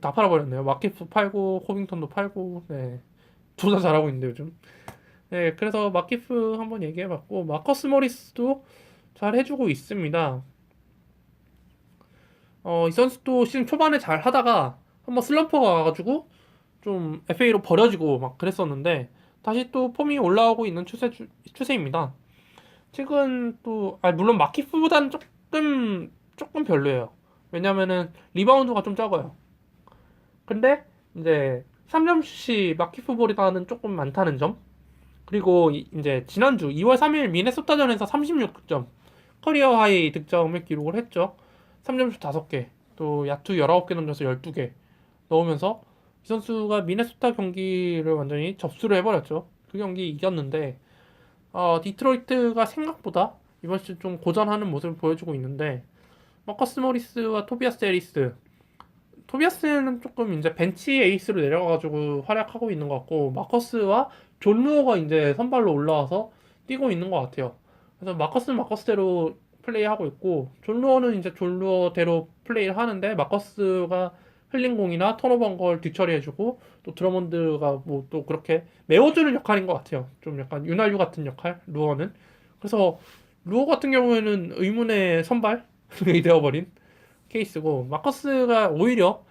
다 팔아버렸네요. 마키프 팔고 코빙턴도 팔고, 네, 둘 다 잘하고 있는데 요즘. 네, 그래서 마키프 한번 얘기해봤고, 마커스 모리스도 잘 해주고 있습니다. 이 선수도 시즌 초반에 잘 하다가 한번 슬럼프가 와가지고 좀 FA로 버려지고 막 그랬었는데, 다시 또 폼이 올라오고 있는 추세입니다. 최근 또, 물론 마키프보다는 조금 별로예요. 왜냐면은 리바운드가 좀 적어요. 근데 이제 3점슛이 마키프보다는 조금 많다는 점. 그리고 이제 지난주 2월 3일 미네소타전에서 36득점, 커리어 하이 득점을 기록을 했죠. 3점슛 5개, 또 야투 19개 던져서 12개 넣으면서 이 선수가 미네소타 경기를 완전히 접수를 해버렸죠. 그 경기 이겼는데, 디트로이트가 생각보다 이번 시즌 좀 고전하는 모습을 보여주고 있는데, 마커스 모리스와 토비아스 해리스, 토비아스는 조금 이제 벤치 에이스로 내려가가지고 활약하고 있는 것 같고, 마커스와 존 루어가 이제 선발로 올라와서 뛰고 있는 것 같아요. 그래서 마커스는 마커스대로 플레이하고 있고, 존 루어는 이제 존 루어대로 플레이를 하는데, 마커스가 흘린 공이나 턴오버한 걸 뒤처리해주고, 또 드러먼드가 뭐 또 그렇게 메워주는 역할인 것 같아요. 좀 약간 윤활유 같은 역할, 루어는. 그래서 루어 같은 경우에는 의문의 선발이 되어버린 케이스고, 마커스가 오히려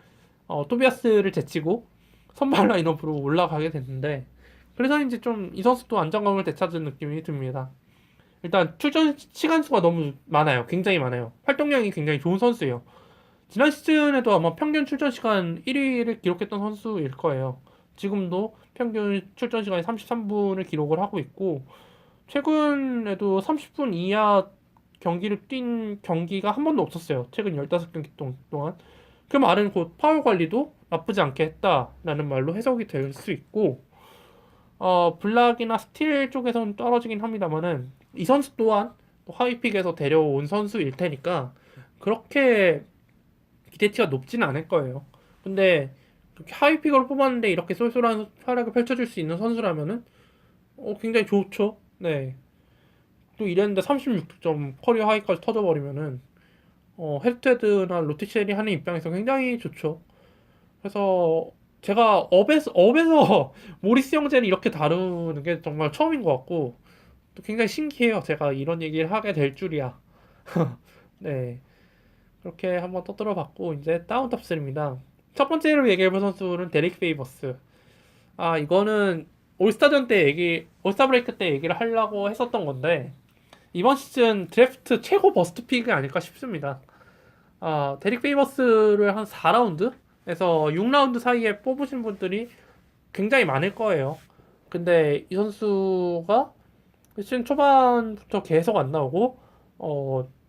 토비아스를 제치고 선발 라인업으로 올라가게 됐는데, 그래서 이제 좀 이 선수도 안정감을 되찾은 느낌이 듭니다. 일단 출전 시간 수가 너무 많아요. 굉장히 많아요. 활동량이 굉장히 좋은 선수예요. 지난 시즌에도 아마 평균 출전 시간 1위를 기록했던 선수일 거예요. 지금도 평균 출전 시간이 33분을 기록을 하고 있고, 최근에도 30분 이하 경기를 뛴 경기가 한 번도 없었어요. 최근 15경기 동안. 그 말은 곧 파울 관리도 나쁘지 않게 했다라는 말로 해석이 될 수 있고, 블락이나 스틸 쪽에서는 떨어지긴 합니다만은 이 선수 또한 또 하위픽에서 데려온 선수일 테니까 그렇게 기대치가 높지는 않을 거예요. 근데 그렇게 하위픽으로 뽑았는데 이렇게 쏠쏠한 활약을 펼쳐줄 수 있는 선수라면은 굉장히 좋죠. 네. 또 이랬는데 36점 커리어 하이까지 터져버리면은 헤드투헤드나 로티쉐리 하는 입장에서 굉장히 좋죠. 그래서 제가 업에서 모리스 형제를 이렇게 다루는 게 정말 처음인 것 같고 또 굉장히 신기해요. 제가 이런 얘기를 하게 될 줄이야. 네. 그렇게 한번 떠들어 봤고 이제 다운탑 3입니다. 첫 번째로 얘기해볼 선수는 데릭 페이버스. 이거는 올스타전 때 올스타 브레이크 때 얘기를 하려고 했었던 건데 이번 시즌 드래프트 최고 버스트 픽이 아닐까 싶습니다. 데릭 페이버스를 한 4라운드에서 6라운드 사이에 뽑으신 분들이 굉장히 많을 거예요. 근데 이 선수가 시즌 초반부터 계속 안 나오고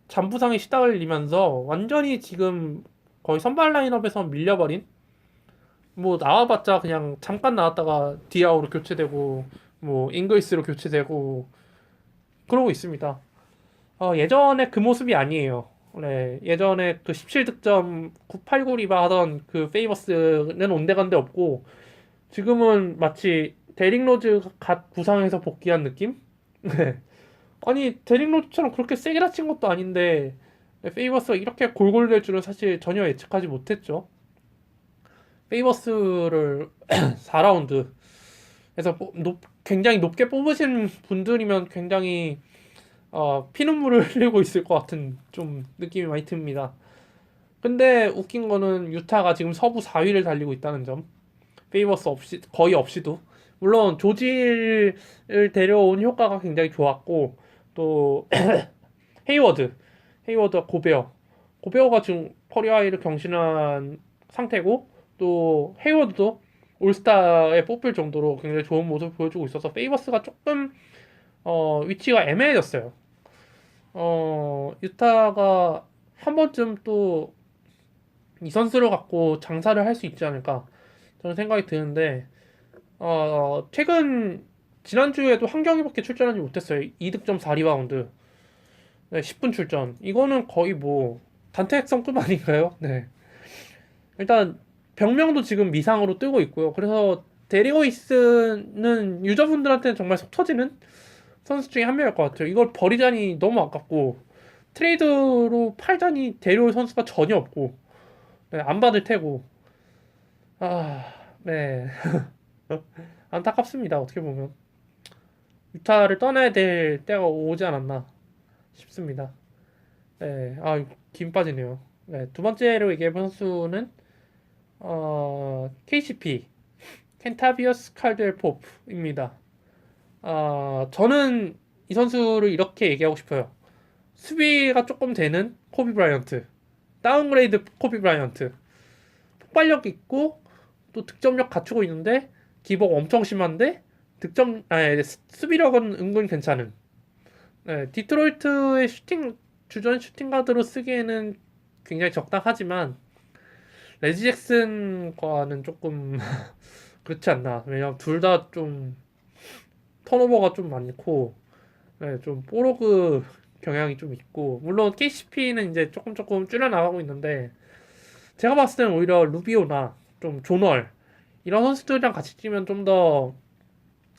잔부상에 시달리면서 완전히 지금 거의 선발 라인업에서 밀려버린 뭐 나와봤자 그냥 잠깐 나왔다가 디아우로 교체되고 뭐 잉글스로 교체되고 그러고 있습니다. 예전에 그 모습이 아니에요. 네, 예전에 그 17득점 989 리바 하던 그 페이버스는 온데간데 없고 지금은 마치 데릭 로즈 갓 부상해서 복귀한 느낌? 네. 아니 데릭 로즈처럼 그렇게 세게 다친 것도 아닌데 페이버스가 이렇게 골골될 줄은 사실 전혀 예측하지 못했죠. 페이버스를 4라운드 에서 굉장히 높게 뽑으신 분들이면 굉장히 피눈물을 흘리고 있을 것 같은 좀 느낌이 많이 듭니다. 근데 웃긴 거는 유타가 지금 서부 4위를 달리고 있다는 점. 페이버스 없이 거의 없이도 물론 조질을 데려온 효과가 굉장히 좋았고 또 헤이워드 헤이워드와 고베어가 지금 커리어하이를 경신한 상태고 또 헤이워드도 올스타에 뽑힐 정도로 굉장히 좋은 모습을 보여주고 있어서 페이버스가 조금 위치가 애매해졌어요. 유타가 한 번쯤 또 이 선수를 갖고 장사를 할 수 있지 않을까 저는 생각이 드는데 최근 지난주에도 한 경기밖에 출전하지 못했어요. 2득점 4리바운드. 네, 10분 출전. 이거는 거의 뭐 단테획성급 아닌가요? 네. 일단 병명도 지금 미상으로 뜨고 있고요. 그래서 데리고이스는 유저분들한테는 정말 속 터지는 선수 중에 한 명일 것 같아요. 이걸 버리자니 너무 아깝고 트레이드로 팔자니 데려올 선수가 전혀 없고 네, 안 받을 테고 네. 안타깝습니다. 어떻게 보면 유타를 떠나야 될 때가 오지 않았나 싶습니다. 네, 김 빠지네요. 네, 두 번째로 얘기해본 선수는 KCP 켄타비어스 칼드웰 포프입니다. 저는 이 선수를 이렇게 얘기하고 싶어요. 수비가 조금 되는 코비 브라이언트, 다운그레이드 코비 브라이언트, 폭발력 있고 또 득점력 갖추고 있는데 기복 엄청 심한데 수비력은 은근 괜찮은. 네, 디트로이트의 주전 슈팅 가드로 쓰기에는 굉장히 적당하지만 레지 잭슨과는 조금 그렇지 않나. 왜냐면 둘 다 좀 턴오버가 좀 많고 네, 좀 뽀로그 경향이 좀 있고 물론 KCP는 이제 조금 줄여 나가고 있는데 제가 봤을 때는 오히려 루비오나 좀 조널 이런 선수들이랑 같이 뛰면 좀 더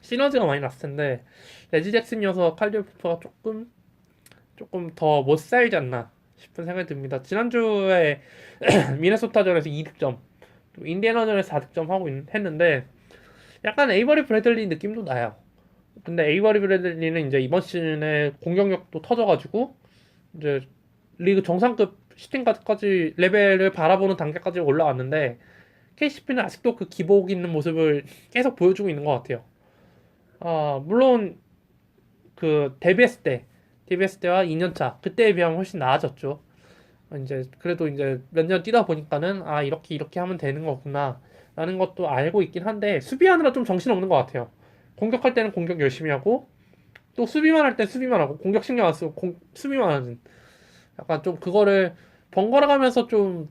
시너지가 많이 났을 텐데 레지 잭슨이어서 칼리오 포퍼가 조금 더 못 살지 않나 싶은 생각이 듭니다. 지난주에 미네소타전에서 2득점, 인디애나전에서 4득점 하고 했는데 약간 에이버리 브래들리 느낌도 나요. 근데 에이버리 브래들리는 이제 이번 시즌에 공격력도 터져가지고 이제 리그 정상급 슈팅까지 레벨을 바라보는 단계까지 올라왔는데 KCP는 아직도 그 기복 있는 모습을 계속 보여주고 있는 것 같아요. 물론 그 데뷔했을 때와 2년차 그때에 비하면 훨씬 나아졌죠. 이제 그래도 이제 몇 년 뛰다 보니까는 이렇게 하면 되는 거구나 라는 것도 알고 있긴 한데 수비하느라 좀 정신없는 것 같아요. 공격할 때는 공격 열심히 하고 또 수비만 할 땐 수비만 하고 공격 신경 안 쓰고 수비만 하는 약간 좀 그거를 번갈아 가면서 좀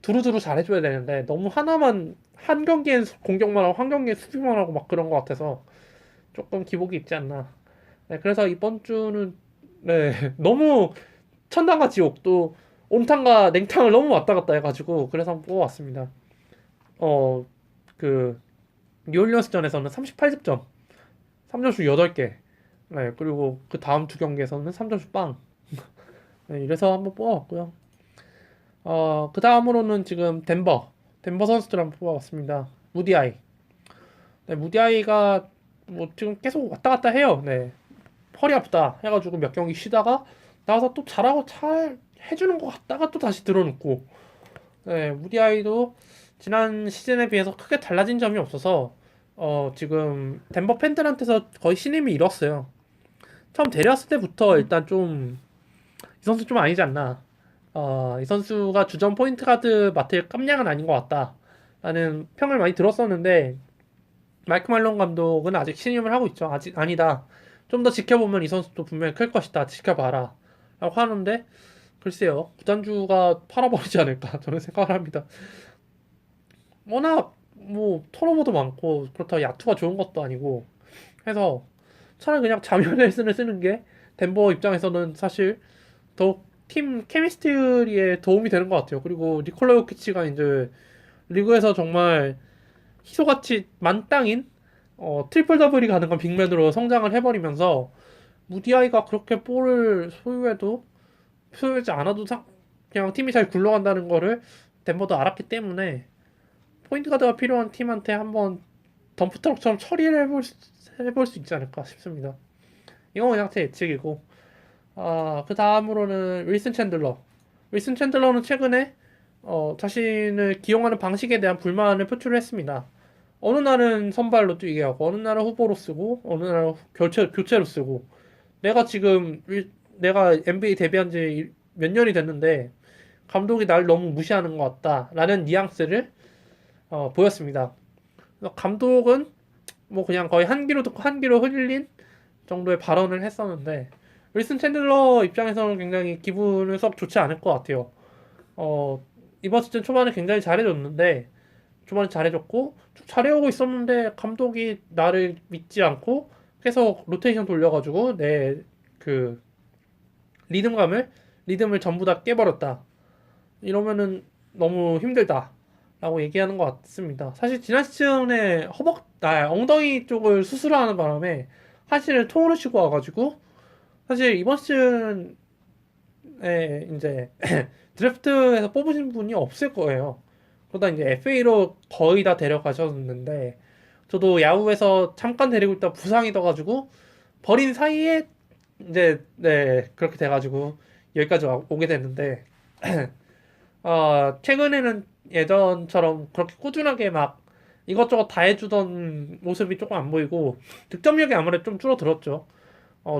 두루두루 잘해줘야 되는데 너무 하나만 한 경기엔 공격만 하고 한 경기엔 수비만 하고 막 그런 것 같아서 조금 기복이 있지 않나. 네, 그래서 이번 주는 네, 너무 천당과 지옥 또 온탕과 냉탕을 너무 왔다 갔다 해가지고 그래서 한번 뽑아왔습니다. 어, 그 뉴올리언스전에서는 38득점, 3점슛 8개. 네, 그리고 그 다음 두 경기에서는 3점슛 빵. 네, 이래서 한번 뽑아왔고요. 그 다음으로는 지금 덴버 선수들 한번 뽑아봤습니다. 무디아이. 네, 무디아이가 뭐 지금 계속 왔다 갔다 해요. 네, 허리 아프다 해가지고 몇 경기 쉬다가 나와서 또 잘하고 잘 해주는 것 같다가 또 다시 들어놓고. 네, 무디아이도 지난 시즌에 비해서 크게 달라진 점이 없어서 지금 덴버 팬들한테서 거의 신임을 잃었어요. 처음 데려왔을 때부터 일단 좀 이 선수 좀 아니지 않나. 이 선수가 주전 포인트 가드 맡을 깜냥은 아닌 것 같다. 라는 평을 많이 들었었는데 마이크 말론 감독은 아직 신임을 하고 있죠. 아직 아니다. 좀 더 지켜보면 이 선수도 분명히 클 것이다. 지켜봐라. 라고 하는데 글쎄요. 구단주가 팔아버리지 않을까 저는 생각을 합니다. 워낙 뭐 턴오버도 많고 그렇다고 야투가 좋은 것도 아니고 해서 차라리 그냥 자멸레슨을 쓰는 게 덴버 입장에서는 사실 더욱 팀 케미스트리에 도움이 되는 것 같아요. 그리고 니콜라 요키치가 이제 리그에서 정말 희소같이 만땅인 트리플 더블이 가능한 빅맨으로 성장을 해버리면서 무디아이가 그렇게 볼을 소유하지 않아도 그냥 팀이 잘 굴러간다는 거를 덴버도 알았기 때문에 포인트 가드가 필요한 팀한테 한번 덤프트럭처럼 처리를 해볼 수 있지 않을까 싶습니다. 이건 그냥 제 예측이고. 그 다음으로는 윌슨 챈들러. 윌슨 챈들러는 최근에 자신을 기용하는 방식에 대한 불만을 표출했습니다. 어느 날은 선발로 뛰게 하고, 어느 날은 후보로 쓰고, 어느 날은 교체로 쓰고. 내가 NBA 데뷔한 지 몇 년이 됐는데, 감독이 날 너무 무시하는 것 같다라는 뉘앙스를 보였습니다. 그래서 감독은 뭐 그냥 거의 한 귀로 듣고 한 귀로 흘린 정도의 발언을 했었는데 윌슨 챈들러 입장에서는 굉장히 기분은 썩 좋지 않을 것 같아요. 이번 시즌 초반에 굉장히 잘해줬는데 초반에 잘해줬고 쭉 잘해오고 있었는데 감독이 나를 믿지 않고 계속 로테이션 돌려가지고 내 그 리듬을 전부 다 깨버렸다. 이러면은 너무 힘들다. 라고 얘기하는 것 같습니다. 사실 지난 시즌에 엉덩이 쪽을 수술하는 바람에 하실을 통으로 치고 와가지고 사실 이번 시즌에 이제 드래프트에서 뽑으신 분이 없을 거예요. 그러다 이제 FA로 거의 다 데려가셨는데 저도 야구에서 잠깐 데리고 있다 부상이 떠가지고 버린 사이에 이제 네 그렇게 돼가지고 여기까지 오게 됐는데 최근에는 예전처럼 그렇게 꾸준하게 막 이것저것 다 해주던 모습이 조금 안 보이고 득점력이 아무래도 좀 줄어들었죠.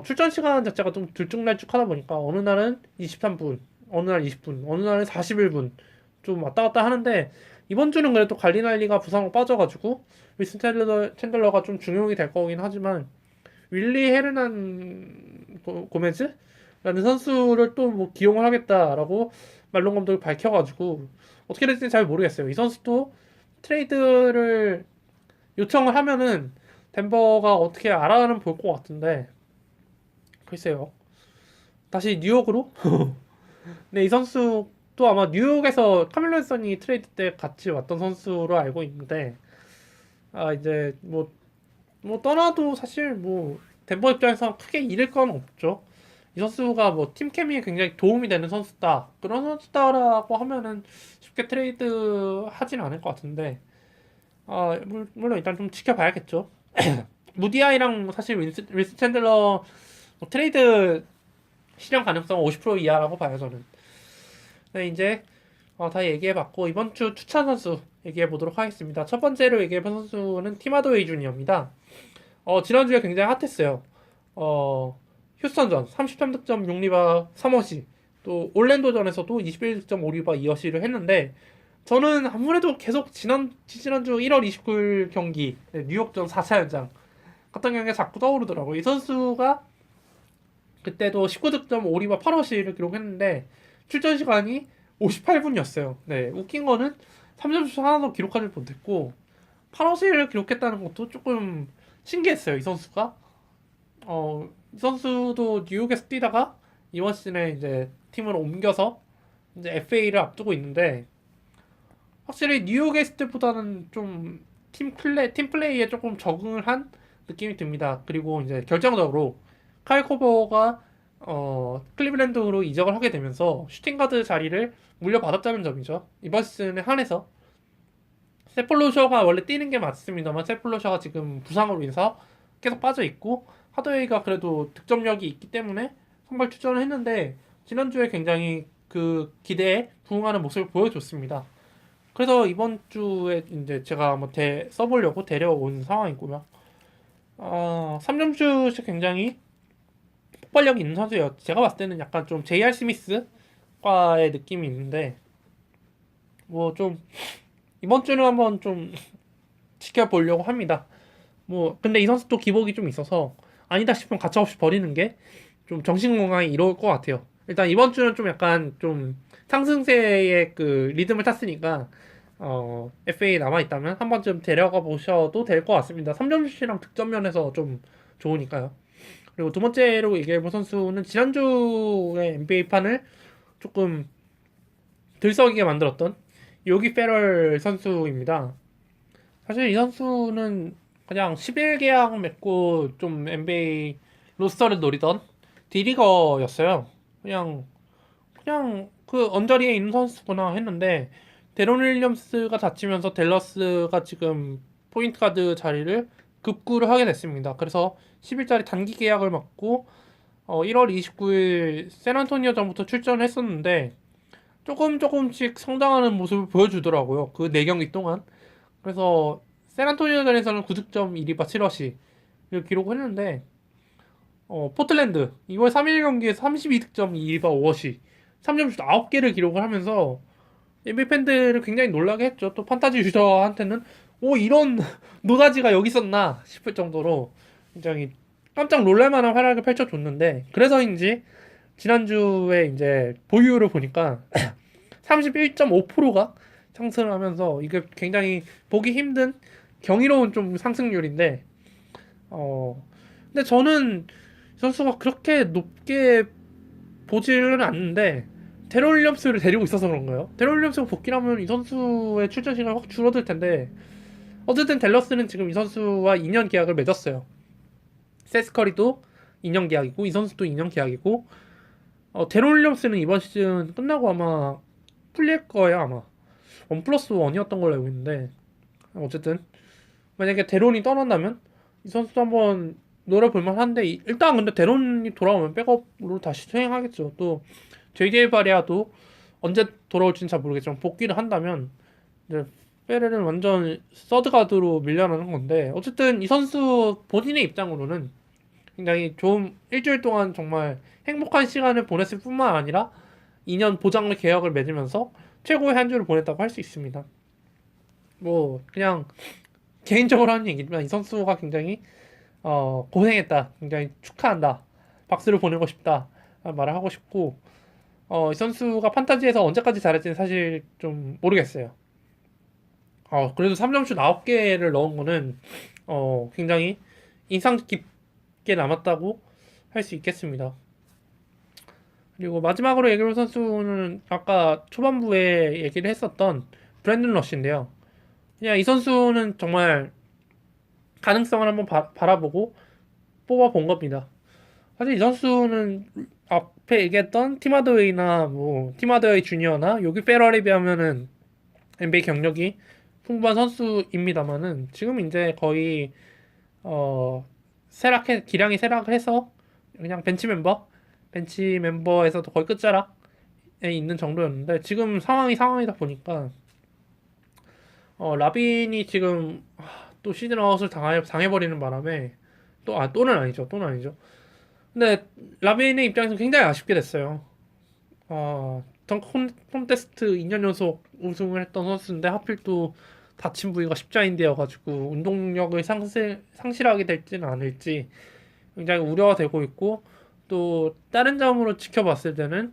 출전 시간 자체가 좀 들쭉날쭉하다 보니까 어느 날은 23분, 어느 날 20분, 어느 날은 41분 좀 왔다 갔다 하는데 이번 주는 그래도 갈리날리가 부상으로 빠져가지고 윌슨 챈들러가 좀 중용이 될 거긴 하지만 윌리 헤르난 고메즈라는 선수를 또 뭐 기용을 하겠다라고 말론 감독이 밝혀가지고 어떻게 될지 잘 모르겠어요. 이 선수도 트레이드를 요청을 하면은 덴버가 어떻게 알아는 볼 것 같은데 글쎄요. 다시 뉴욕으로? 근데 이 선수도 아마 뉴욕에서 카멜로 앤서니 트레이드 때 같이 왔던 선수로 알고 있는데 이제 뭐 떠나도 사실 뭐 덴버 입장에서 크게 잃을 건 없죠. 이 선수가 뭐 팀 케미에 굉장히 도움이 되는 선수다. 그런 선수다라고 하면은 쉽게 트레이드 하진 않을 것 같은데 물론 일단 좀 지켜봐야겠죠. 무디아이랑 사실 윌슨 챈들러 뭐 트레이드 실현 가능성 50% 이하라고 봐요 저는. 네, 이제 다 얘기해봤고 이번 주 추천 선수 얘기해보도록 하겠습니다. 첫 번째로 얘기해본 선수는 티마도웨이 주니어입니다. 지난주에 굉장히 핫했어요. 휴스턴전 33득점 6리바 3어시 또 올랜도전에서도 21득점 5리바 2어시를 했는데 저는 아무래도 계속 지난주 1월 29일 경기 뉴욕전 4차 연장 같은 경기가 자꾸 떠오르더라고요. 이 선수가 그때도 19득점 5리바 8어시를 기록했는데 출전 시간이 58분이었어요. 네, 웃긴 거는 3점슛 하나도 기록하지 못했고 8어시를 기록했다는 것도 조금 신기했어요. 이 선수가. 이 선수도 뉴욕에서 뛰다가 이번 시즌에 이제 팀을 옮겨서 이제 FA를 앞두고 있는데 확실히 뉴욕에 있을 때보다는 좀 팀 플레이에 조금 적응을 한 느낌이 듭니다. 그리고 이제 결정적으로 카일 코버가 클리블랜드로 이적을 하게 되면서 슈팅 가드 자리를 물려받았다는 점이죠. 이번 시즌에 한해서 세폴로셔가 원래 뛰는 게 맞습니다만 세폴로셔가 지금 부상으로 인해서 계속 빠져 있고 하드웨이가 그래도 득점력이 있기 때문에 선발 출전을 했는데 지난주에 굉장히 그 기대에 부응하는 모습을 보여줬습니다. 그래서 이번 주에 이제 제가 한번 써보려고 데려온 상황이고요. 3점슛이 굉장히 폭발력이 있는 선수예요. 제가 봤을 때는 약간 좀 JR 스미스과의 느낌이 있는데 뭐 좀 이번 주는 한번 좀 지켜보려고 합니다. 뭐 근데 이 선수 또 기복이 좀 있어서 아니다 싶으면 가차없이 버리는 게 좀 정신 건강에 이로울 것 같아요. 일단 이번 주는 좀 약간 좀 상승세의 그 리듬을 탔으니까 FA 남아 있다면 한 번쯤 데려가 보셔도 될 것 같습니다. 3점슛이랑 득점 면에서 좀 좋으니까요. 그리고 두 번째로 얘기해볼 선수는 지난주에 NBA 판을 조금 들썩이게 만들었던 요기 페럴 선수입니다. 사실 이 선수는 그냥 11 계약 맺고 좀 NBA 로스터를 노리던 D리거였어요. 그냥 그 언저리에 있는 선수구나 했는데 데론 윌리엄스가 다치면서 댈러스가 지금 포인트 가드 자리를 급구를 하게 됐습니다. 그래서 10일짜리 단기 계약을 맞고 1월 29일 샌안토니오전부터 출전을 했었는데 조금씩 성장하는 모습을 보여주더라고요. 그 4경기 동안. 그래서 샌안토니오전에서는 9득점 1리바 7어시를 기록했는데 포틀랜드 2월 3일 경기에서 32득점 2리바 5어시 3점슛 9개를 기록을 하면서 NBA 팬들을 굉장히 놀라게 했죠. 또 판타지 유저한테는 이런 노다지가 여기 있었나 싶을 정도로 굉장히 깜짝 놀랄만한 활약을 펼쳐줬는데 그래서인지 지난주에 이제 보유를 보니까 31.5%가 상승을 하면서 이게 굉장히 보기 힘든 경이로운 좀 상승률인데 근데 저는 이 선수가 그렇게 높게 보지는 않는데 데런 윌리엄스를 데리고 있어서 그런가요? 데런 윌리엄스가 복귀하면 이 선수의 출전 시간이 확 줄어들 텐데 어쨌든 댈러스는 지금 이 선수와 2년 계약을 맺었어요. 세스 커리도 2년 계약이고 이 선수도 2년 계약이고 데런 윌리엄스는 이번 시즌 끝나고 아마 풀릴 거예요 아마. 1+1이었던 걸로 알고 있는데 어쨌든 만약에 데론이 떠난다면 이 선수도 한번 노려볼만 한데 일단 근데 데론이 돌아오면 백업으로 다시 수행하겠죠. 또 JJ 바리아도 언제 돌아올지는 잘 모르겠지만 복귀를 한다면 이제 페레는 완전 서드가드로 밀려나는 건데 어쨌든 이 선수 본인의 입장으로는 굉장히 좋은 일주일 동안 정말 행복한 시간을 보냈을 뿐만 아니라 2년 보장을 계약을 맺으면서 최고의 한 주를 보냈다고 할 수 있습니다. 뭐 그냥 개인적으로 하는 얘기지만 이 선수가 굉장히 고생했다, 굉장히 축하한다, 박수를 보내고 싶다 말을 하고 싶고 이 선수가 판타지에서 언제까지 잘할지는 사실 좀 모르겠어요. 그래도 3점슛 9개를 넣은 거는 굉장히 인상 깊게 남았다고 할 수 있겠습니다. 그리고 마지막으로 얘기할 선수는 아까 초반부에 얘기를 했었던 브랜든 러시인데요. 그냥 이 선수는 정말 가능성을 한번 바라보고 뽑아본 겁니다. 사실 이 선수는 앞에 얘기했던 팀하드웨이나 뭐 팀하드웨이 주니어나 요기 페럴에 비하면은 NBA 경력이 풍부한 선수입니다만은 지금 이제 거의 기량이 쇠락을 해서 그냥 벤치 멤버에서도 거의 끝자락에 있는 정도였는데 지금 상황이다 보니까 라빈이 지금 또 시즌 아웃을 당해버리는 바람에 또는 아니죠. 근데 라빈의 입장에서 굉장히 아쉽게 됐어요. 덩크 콘테스트 2년 연속 우승을 했던 선수인데 하필 또 다친 부위가 십자인대여가지고 운동력을 상실하게 될지는 않을지 굉장히 우려가 되고 있고 또 다른 점으로 지켜봤을 때는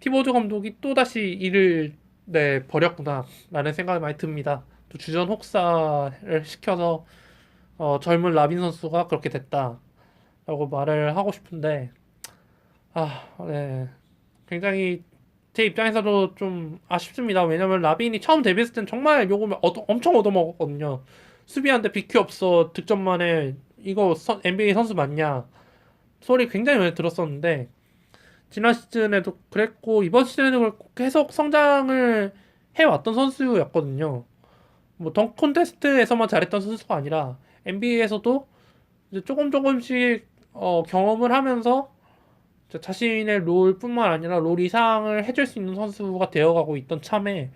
티보드 감독이 또다시 일을 네, 버렸구나라는 생각이 많이 듭니다. 또 주전 혹사를 시켜서 젊은 라빈 선수가 그렇게 됐다라고 말을 하고 싶은데 네. 굉장히 제 입장에서도 좀 아쉽습니다. 왜냐면 라빈이 처음 데뷔했을 땐 정말 욕을 엄청 얻어먹었거든요. 수비하는데 BQ 없어, 득점만 해. 이거 NBA 선수 맞냐? 소리 굉장히 많이 들었었는데 지난 시즌에도 그랬고 이번 시즌에도 그렇고 계속 성장을 해왔던 선수였거든요. 뭐 덩크 콘테스트에서만 잘했던 선수가 아니라 NBA에서도 이제 조금 조금씩 경험을 하면서 자신의 롤뿐만 아니라 롤 이상을 해줄 수 있는 선수가 되어가고 있던 참에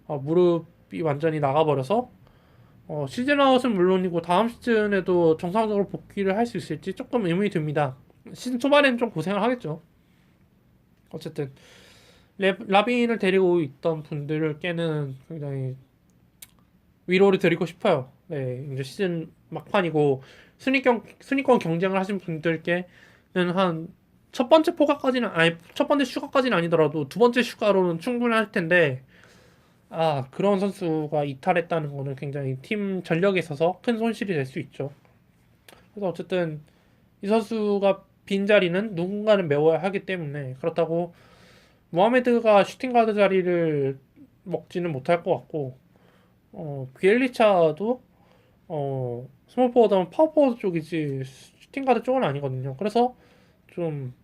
무릎이 완전히 나가버려서 시즌 아웃은 물론이고 다음 시즌에도 정상적으로 복귀를 할 수 있을지 조금 의문이 듭니다. 시즌 초반에는 좀 고생을 하겠죠. 어쨌든 라빈을 데리고 있던 분들을 깨는 굉장히 위로를 드리고 싶어요. 네, 이제 시즌 막판이고 순위권 경쟁을 하신 분들께는 한 첫 번째 포가까지는 아니 첫 번째 슈가까지는 아니더라도 두 번째 슈가로는 충분할 텐데 그런 선수가 이탈했다는 거는 굉장히 팀 전력에 있어서 큰 손실이 될 수 있죠. 그래서 어쨌든 이 선수가 빈 자리는 누군가는 메워야 하기 때문에 그렇다고 모하메드가 슈팅 가드 자리를 먹지는 못할 것 같고 비엘리차도 스몰 포워드면 파워 포워드 쪽이지 슈팅 가드 쪽은 아니거든요. 그래서 좀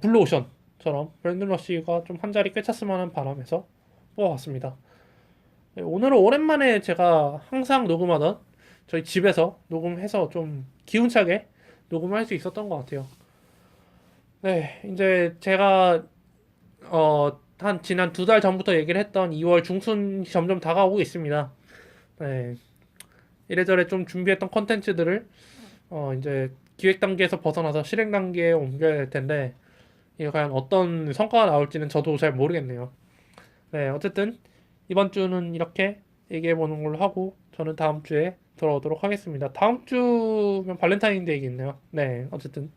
블루오션처럼 브랜든 러시가 좀 한 자리 꿰찼을 만한 바람에서 뽑아봤습니다. 네, 오늘은 오랜만에 제가 항상 녹음하던 저희 집에서 녹음해서 좀 기운차게 녹음할 수 있었던 것 같아요. 네, 이제 제가 한 지난 두 달 전부터 얘기를 했던 2월 중순이 점점 다가오고 있습니다. 네, 이래저래 좀 준비했던 컨텐츠들을 이제 기획 단계에서 벗어나서 실행 단계에 옮겨야 될 텐데 이게 과연 어떤 성과가 나올지는 저도 잘 모르겠네요. 네, 어쨌든 이번 주는 이렇게 얘기해 보는 걸로 하고 저는 다음 주에 돌아오도록 하겠습니다. 다음 주면 발렌타인데이겠네요. 네, 어쨌든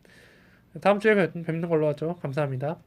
다음 주에 뵙는 걸로 하죠. 감사합니다.